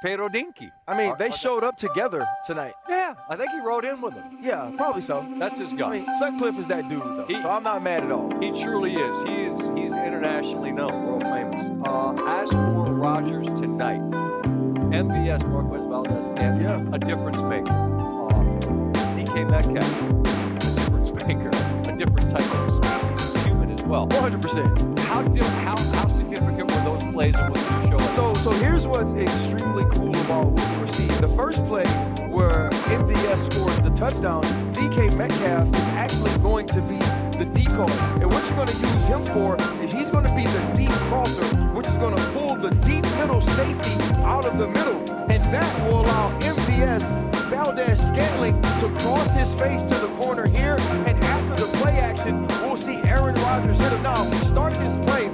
Pero Dinky. I mean, they showed up together tonight. Yeah, I think he rode in with him. Yeah, probably so. That's his guy. I mean, Sutcliffe is that dude, though, so I'm not mad at all. He truly is. He's internationally known, world famous. As for Rodgers tonight, MVS, Marquez Valdez, a difference maker. DK Metcalf, a difference maker. A different type of species of human as well. 100%. How significant were those plays and what did you show us? So here's what's extremely cool about what we're seeing. The first play where MVS scores the touchdown, DK Metcalf is actually going to be the decoy. And what you're going to use him for is he's going to be the deep crosser, which is going to pull the deep middle safety out of the middle. And that will allow MVS Valdez-Scantling to cross his face to the corner here. And after the play action, we'll see Aaron Rodgers hit him. Now, if we start this play,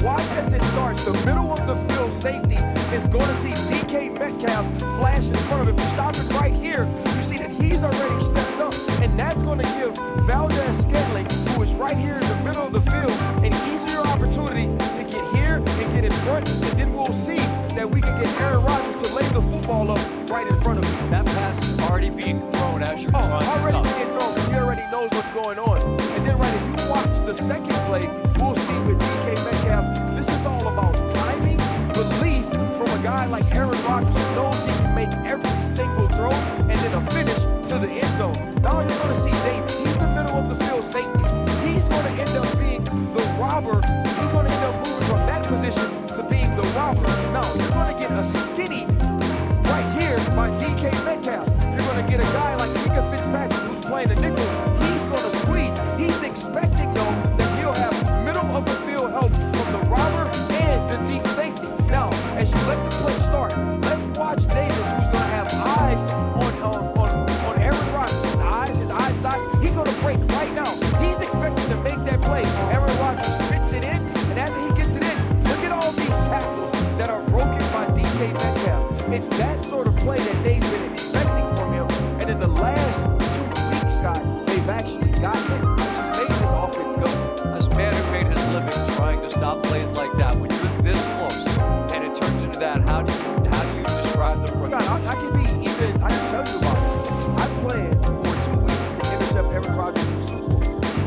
watch as it starts. The middle of the field safety is going to see DK Metcalf flash in front of him. If you stop it right here, you see that he's already stepped up. And that's going to give Valdez-Scantling, who is right here in the middle of the field, an easier opportunity to get here and get in front. And then we'll see that we can get Aaron Rodgers to lay the football up right in front of him. That pass is already being thrown as you're trying already being thrown because he already knows what's going on. And then if you watch the second play, we'll see with DK Metcalf, this is all about timing, belief from a guy like Aaron Rodgers who knows he can make every single throw and then a finish to the end zone. Now you're going to see Davis. He's the middle of the field safety. He's going to end up being the robber. He's going to end up moving from that position to being the robber. Now you're going to get a skinny right here by DK Metcalf. You're going to get a guy like Mika Fitzpatrick who's playing the nickel. He's going to squeeze. He's expecting, though, that he'll have middle of the field help from the robber and the deep safety. Now, as you let the play start, let's watch Davis, who's going to have eyes on Aaron Rodgers. His eyes. He's going to break right now. He's expecting to make that play. Aaron Rodgers fits it in, and after he gets it in, look at all these tackles that are broken by DK Metcalf. It's that sort of play that they've been expecting from him. And in the last 2 weeks, Scott, they've actually gotten it, which has made this offense go. As a man who made his living trying to stop plays like that, when you're this close and it turns into that, how do you describe the run? Scott, I can tell you about it. I planned for 2 weeks to intercept Aaron Rodgers in the Super Bowl.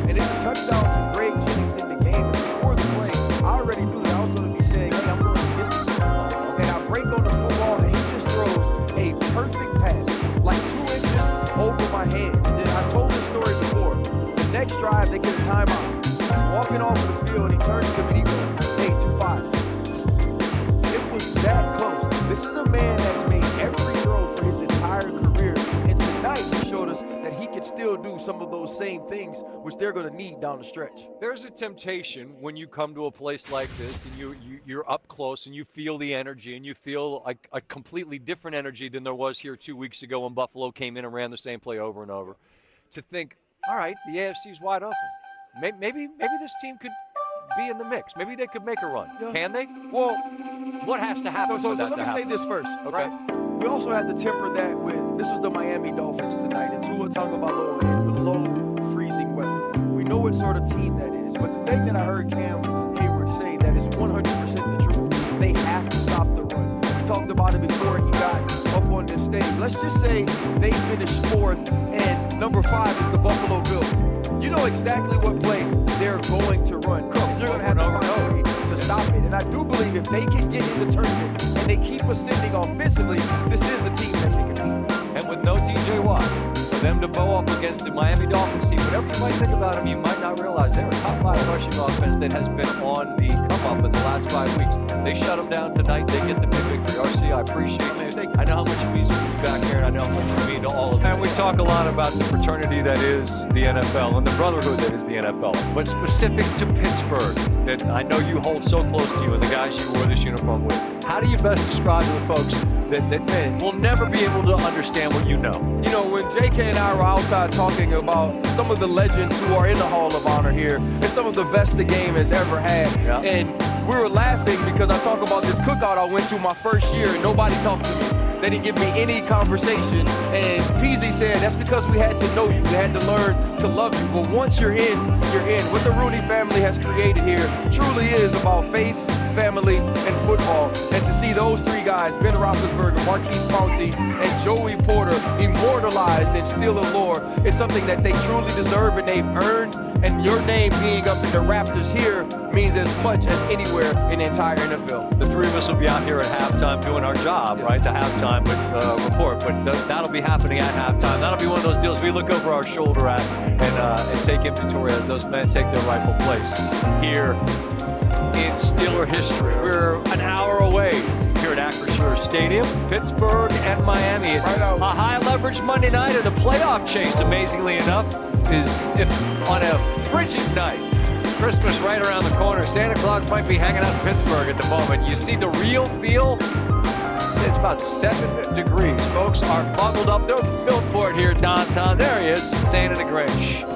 And it's a touchdown to Greg Jennings in the game. And before the play, I already knew that I was going to be saying, hey, I'm going to distance. And I break on the football, and he just throws a perfect pass, like 2 inches over my hands. And then I told this story before. The next drive, they get a timeout. He's walking off the field, he turns to me and he goes, hey, 2-5. It was that close. This is a man that's made every throw for his entire career. And tonight he showed us that he can still do some of those same things, which they're going to need down the stretch. There's a temptation when you come to a place like this and you're up close and you feel the energy and you feel like a completely different energy than there was here 2 weeks ago when Buffalo came in and ran the same play over and over, to think, all right, the AFC's wide open. Maybe this team could be in the mix. Maybe they could make a run. Yeah. Can they? Well, what has to happen? So let me say this first. Okay. Right? We also had to temper that with, this was the Miami Dolphins tonight, and Tua Tagovailoa in below freezing weather. We know what sort of team that is, but the thing that I heard Cam Hayward say that is 100% the truth, they have to stop the run. We talked about it before he got up on this stage. Let's just say they finished 4th, and number 5 is the Buffalo Bills. You know exactly what play they're going to run. You're going to have to find a way to stop it. And I do believe if they can get in the tournament and they keep ascending offensively, this is a team that they can beat. And with no TJ Watt, for them to bow up against the Miami Dolphins team, whatever you might think about them, you might not realize they're a top 5 rushing offense that has been on the come up in the last 5 weeks. They shut them down tonight. They get the big victory. RC, I appreciate it. I know how much it means to be back here, and I know how much it means to all of them. And we talk a lot about the fraternity that is the NFL and the brotherhood that is the NFL. But specific to Pittsburgh, that I know you hold so close to you and the guys you wore this uniform with, how do you best describe to the folks that will never be able to understand what you know? You know, when JK and I were outside talking about some of the legends who are in the Hall of Honor here, and some of the best the game has ever had, and we were laughing because I talk about this cookout I went to my first year and nobody talked to me. They didn't give me any conversation. And Peasy said, that's because we had to know you. We had to learn to love you. But once you're in, you're in. What the Rooney family has created here truly is about faith, family, and football. And to see those three guys, Ben Roethlisberger, Marquise Pouncey, and Joey Porter, immortalized in steel and lore, is something that they truly deserve and they've earned. And your name being up in the Raptors here means as much as anywhere in the entire NFL. The three of us will be out here at halftime doing our job, right? The halftime report, but that'll be happening at halftime. That'll be one of those deals we look over our shoulder at and take inventory as those men take their rightful place here in Steeler history. We're an hour away here at Acrisure Stadium, Pittsburgh and Miami. It's a high-leverage Monday night, and the playoff chase, amazingly enough, is on a frigid night. Christmas right around the corner. Santa Claus might be hanging out in Pittsburgh at the moment. You see the real feel? It's about 7 degrees. Folks are bundled up. They're built for it here downtown. There he is, Santa the Grinch.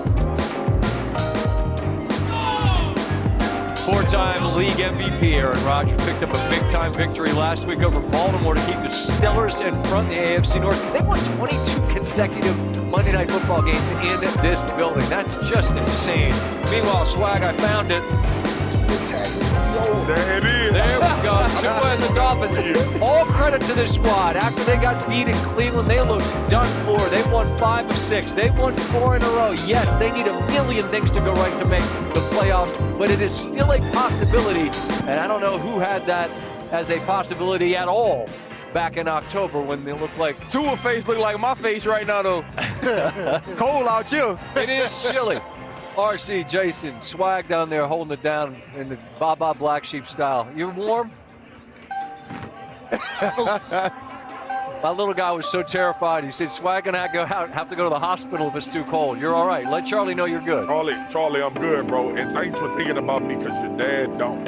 Four-time league MVP Aaron Rodgers picked up a big-time victory last week over Baltimore to keep the Steelers in front in the AFC North. They won 22 consecutive Monday Night Football games in this building. That's just insane. Meanwhile, Swag, I found it. There it is. There we go. Tua and the Dolphins. All credit to this squad. After they got beat in Cleveland, they looked done for. They've won 5 of 6. They've won 4 in a row. Yes, they need a million things to go right to make the playoffs, but it is still a possibility, and I don't know who had that as a possibility at all back in October when they looked like... Tua face look like my face right now, though. Cold out here. It is chilly. RC, Jason, Swag down there holding it down in the Baba Black Sheep style. You're warm? My little guy was so terrified. He said, Swag and I have to go to the hospital if it's too cold. You're all right. Let Charlie know you're good. Charlie, I'm good, bro. And thanks for thinking about me because your dad don't.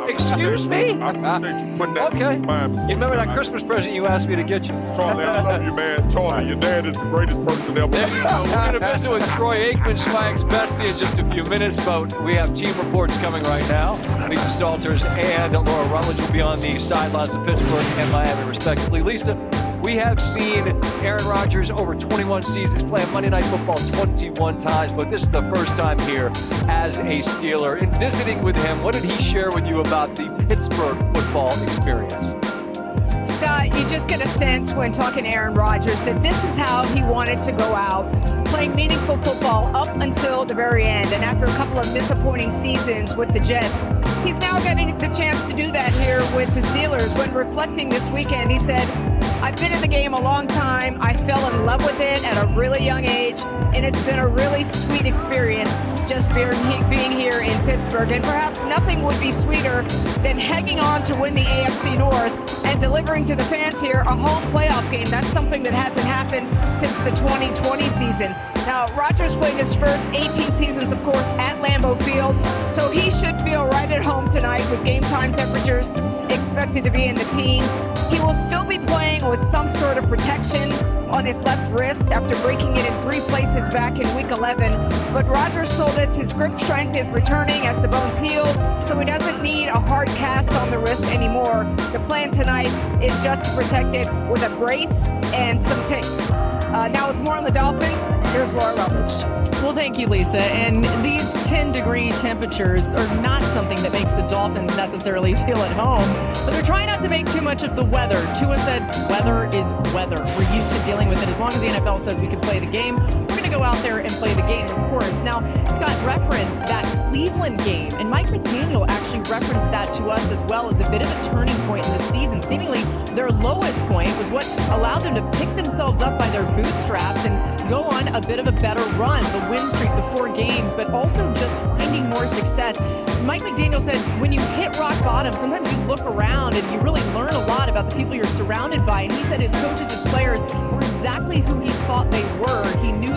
Excuse me? I appreciate you putting that in Okay. your mind. You remember that Christmas present you asked me to get you? Charlie, I love you, man. Charlie, your dad is the greatest person ever. There you go. We're going to visit with Troy Aikman, Swag's bestie, in just a few minutes, but we have team reports coming right now. Lisa Salters and Laura Rutledge will be on the sidelines of Pittsburgh and Miami, respectively. Lisa, we have seen Aaron Rodgers over 21 seasons playing Monday Night Football 21 times, but this is the first time here as a Steeler. In visiting with him, what did he share with you about the Pittsburgh football experience? Scott, you just get a sense when talking to Aaron Rodgers that this is how he wanted to go out, playing meaningful football up until the very end. And after a couple of disappointing seasons with the Jets, he's now getting the chance to do that here with the Steelers. When reflecting this weekend, he said, I've been in the game a long time. I fell in love with it at a really young age, and it's been a really sweet experience just being here in Pittsburgh. And perhaps nothing would be sweeter than hanging on to win the AFC North and delivering to the fans here a home playoff game. That's something that hasn't happened since the 2020 season. Now, Rodgers played his first 18 seasons, of course, at Lambeau Field, so he should feel right at home tonight with game time temperatures expected to be in the teens. He will still be playing with some sort of protection on his left wrist after breaking it in 3 places back in Week 11. But Rodgers told us his grip strength is returning as the bones heal, so he doesn't need a hard cast on the wrist anymore. The plan tonight is just to protect it with a brace and some tape. Now with more on the Dolphins, here's Laura Rutledge. Well, thank you, Lisa. And these 10-degree temperatures are not something that makes the Dolphins necessarily feel at home, but they're trying not to make too much of the weather. Tua said, weather is weather. We're used to dealing with it. As long as the NFL says we can play the game, we're going to go out there and play the game, of course. Now, Scott referenced that Cleveland game, and Mike McDaniel actually referenced that to us as well as a bit of a turning point in the season. Seemingly, their lowest point was what allowed them to pick themselves up by their bootstraps and go on a bit of a better run. The win streak, the 4 games, but also just finding more success. Mike McDaniel said, when you hit rock bottom, sometimes you look around and you really learn a lot about the people you're surrounded by. And he said his coaches, his players were exactly who he thought they were. He knew